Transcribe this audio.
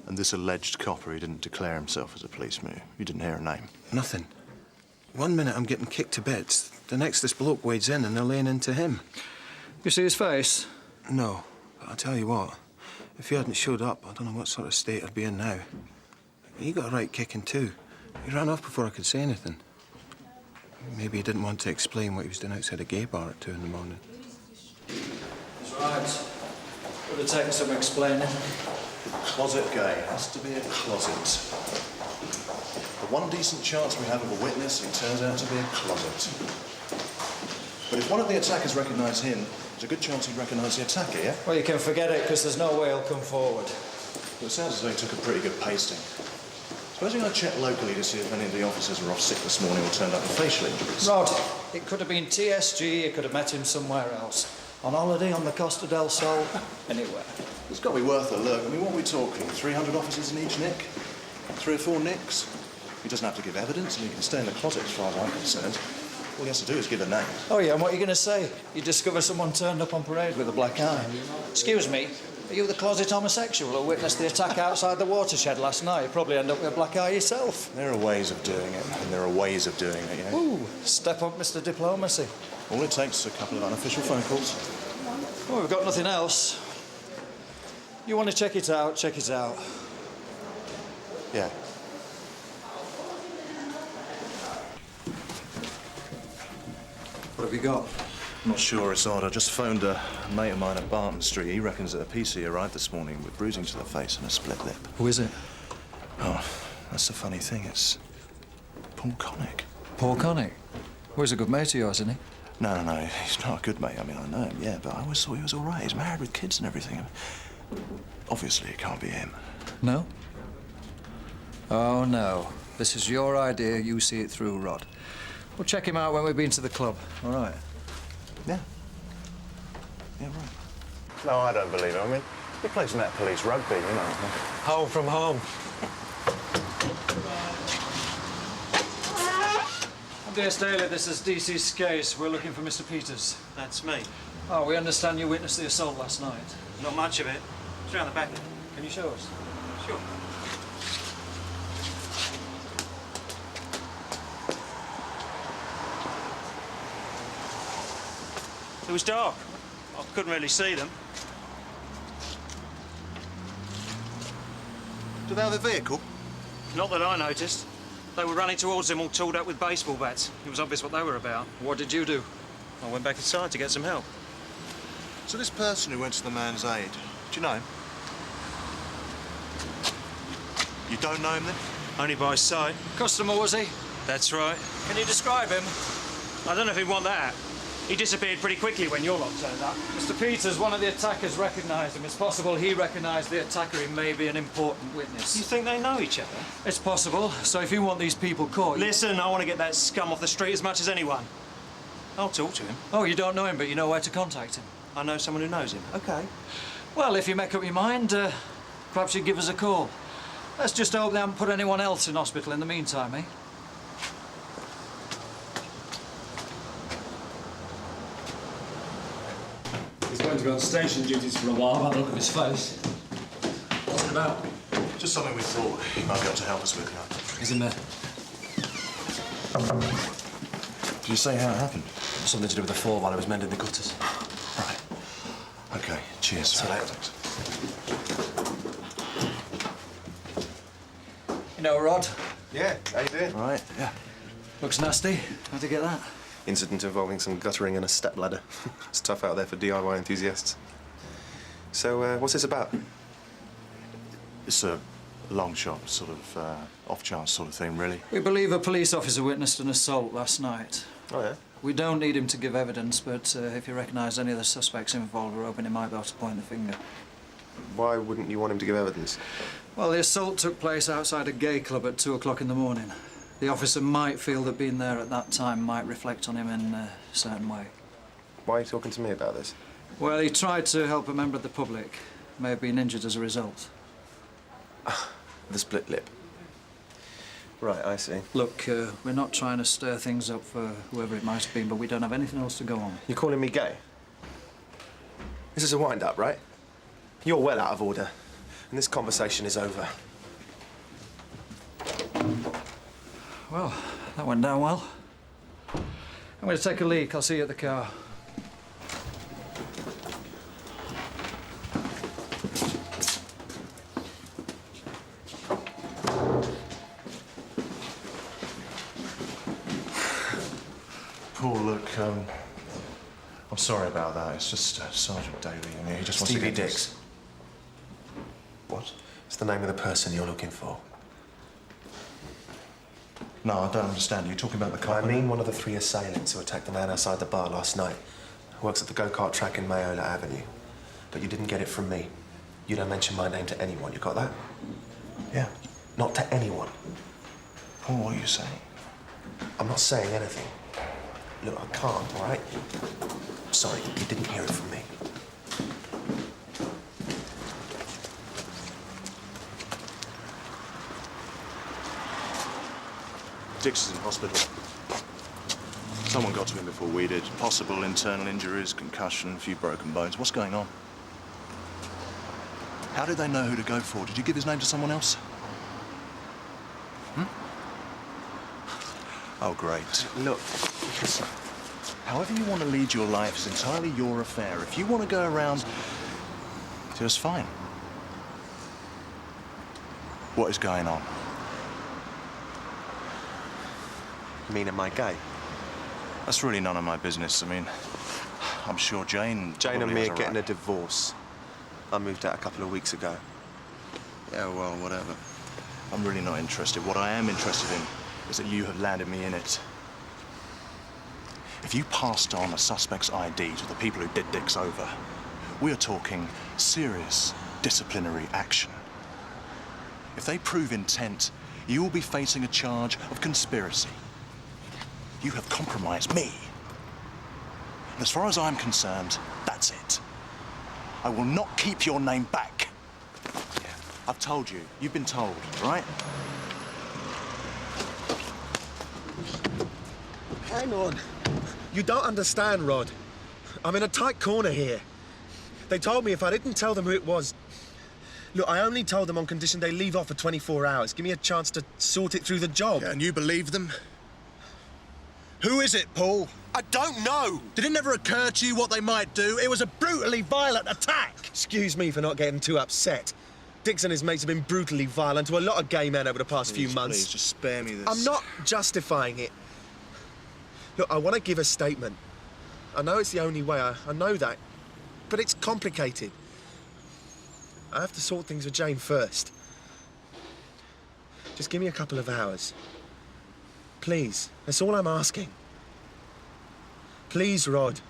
And this alleged copper, he didn't declare himself as a policeman. You didn't hear a name? Nothing. One minute I'm getting kicked to bits. The next, this bloke wades in and they're laying into him. You see his face? No. But I'll tell you what. If he hadn't showed up, I don't know what sort of state I'd be in now. He got a right kicking too. He ran off before I could say anything. Maybe he didn't want to explain what he was doing outside a gay bar at 2 in the morning. That's right. Would have taken some explaining. Closet gay. Has to be a closet. The one decent chance we have of a witness, it turns out to be a closet. But if one of the attackers recognised him, there's a good chance he'd recognise the attacker, yeah? Well, you can forget it, because there's no way he'll come forward. Well, it sounds as though he took a pretty good pasting. Supposing I check locally to see if any of the officers were off sick this morning or turned up with facial injuries. Rod, it could have been TSG, you could have met him somewhere else. On holiday on the Costa del Sol, anywhere. It's got to be worth a look. I mean, what are we talking? 300 officers in each nick? 3 or 4 nicks? He doesn't have to give evidence and he can stay in the closet as far as I'm concerned. All he has to do is give a name. Oh, yeah, and what are you going to say? You discover someone turned up on parade with a black eye. Excuse me, are you the closet homosexual who witnessed the attack outside the watershed last night? You probably end up with a black eye yourself. There are ways of doing it, and there are ways of doing it, you know. Ooh, step up, Mr. Diplomacy. All it takes is a couple of unofficial phone calls. Well, we've got nothing else. You want to check it out, check it out. Yeah. What have you got? I'm not sure, it's odd. I just phoned a mate of mine at Barton Street. He reckons that a PC arrived this morning with bruising to the face and a split lip. Who is it? Oh, that's the funny thing. It's Paul Connick. Paul Connick? Well, he's a good mate of yours, isn't he? No, he's not a good mate. I mean, I know him, yeah, but I always thought he was all right. He's married with kids and everything. Obviously, it can't be him. No? Oh, no. This is your idea. You see it through, Rod. We'll check him out when we've been to the club. All right? Yeah. Yeah, right. No, I don't believe it. I mean, he plays Met Police rugby, you know. Home from home. DS Daly, this is DC Skase. We're looking for Mr. Peters. That's me. Oh, we understand you witnessed the assault last night. Not much of it. It's around the back. Can you show us? Sure. It was dark. I couldn't really see them. Do they have a vehicle? Not that I noticed. They were running towards him all tooled up with baseball bats. It was obvious what they were about. What did you do? I went back inside to get some help. So this person who went to the man's aid, do you know him? You don't know him, then? Only by sight. Customer, was he? That's right. Can you describe him? I don't know if he'd want that. He disappeared pretty quickly when your lot turned up. Mr. Peters, one of the attackers recognised him. It's possible he recognised the attacker. He may be an important witness. You think they know each other? It's possible. So if you want these people caught... Listen, I want to get that scum off the street as much as anyone. I'll talk to him. Oh, you don't know him, but you know where to contact him? I know someone who knows him. OK. Well, if you make up your mind, perhaps you'd give us a call. Let's just hope they haven't put anyone else in hospital in the meantime, eh? He's going to be on station duties for a while by the look of his face. What's it about? Just something we thought he might be able to help us with, you know. He's in there. Did you say how it happened? Something to do with the fall while I was mending the gutters. Right. OK, cheers. See you later. You know, Rod? Yeah, how you doing? Right, yeah. Looks nasty. How'd you get that? Incident involving some guttering and a stepladder. It's tough out there for DIY enthusiasts. So, what's this about? It's a long shot, sort of off-chance sort of thing, really. We believe a police officer witnessed an assault last night. Oh, yeah? We don't need him to give evidence, but if you recognise any of the suspects involved, we're hoping he might be able to point the finger. Why wouldn't you want him to give evidence? Well, the assault took place outside a gay club at 2 o'clock in the morning. The officer might feel that being there at that time might reflect on him in a certain way. Why are you talking to me about this? Well, he tried to help a member of the public. May have been injured as a result. The split lip. Right, I see. Look, we're not trying to stir things up for whoever it might have been, but we don't have anything else to go on. You're calling me gay? This is a wind-up, right? You're well out of order. And this conversation is over. Well, that went down well. I'm going to take a leak. I'll see you at the car. Paul, look, I'm sorry about that. It's just Sergeant Daly. I mean, he just wants to Stevie get Dix. What? It's the name of the person you're looking for. No, I don't understand. Are you talking about the car? I mean one of the 3 assailants who attacked the man outside the bar last night. Works at the go-kart track in Mayola Avenue. But you didn't get it from me. You don't mention my name to anyone. You got that? Yeah. Not to anyone. Paul, what are you saying? I'm not saying anything. Look, I can't, all right? Sorry, you didn't hear it from me. Dix is in hospital. Someone got to him before we did. Possible internal injuries, concussion, a few broken bones. What's going on? How did they know who to go for? Did you give his name to someone else? Oh, great. Look, Listen, however you want to lead your life is entirely your affair. If you want to go around, just fine. What is going on? you mean am I gay? That's really none of my business. I mean, I'm sure Jane... Jane and probably me has are a getting a right. divorce. I moved out a couple of weeks ago. Yeah, well, whatever. I'm really not interested. What I am interested in is that you have landed me in it. If you passed on a suspect's ID to the people who did Dix over, we are talking serious disciplinary action. If they prove intent, you will be facing a charge of conspiracy. You have compromised me. And as far as I'm concerned, that's it. I will not keep your name back. I've told you. You've been told, right? Hang on. You don't understand, Rod. I'm in a tight corner here. They told me if I didn't tell them who it was... Look, I only told them on condition they leave off for 24 hours. Give me a chance to sort it through the job. Yeah, and you believe them? Who is it, Paul? I don't know! Did it never occur to you what they might do? It was a brutally violent attack! Excuse me for not getting too upset. Dix and his mates have been brutally violent to a lot of gay men over the past few months. Please, just spare me this. I'm not justifying it. Look, I want to give a statement. I know it's the only way, I know that. But it's complicated. I have to sort things with Jane first. Just give me a couple of hours. Please, that's all I'm asking. Please, Rod.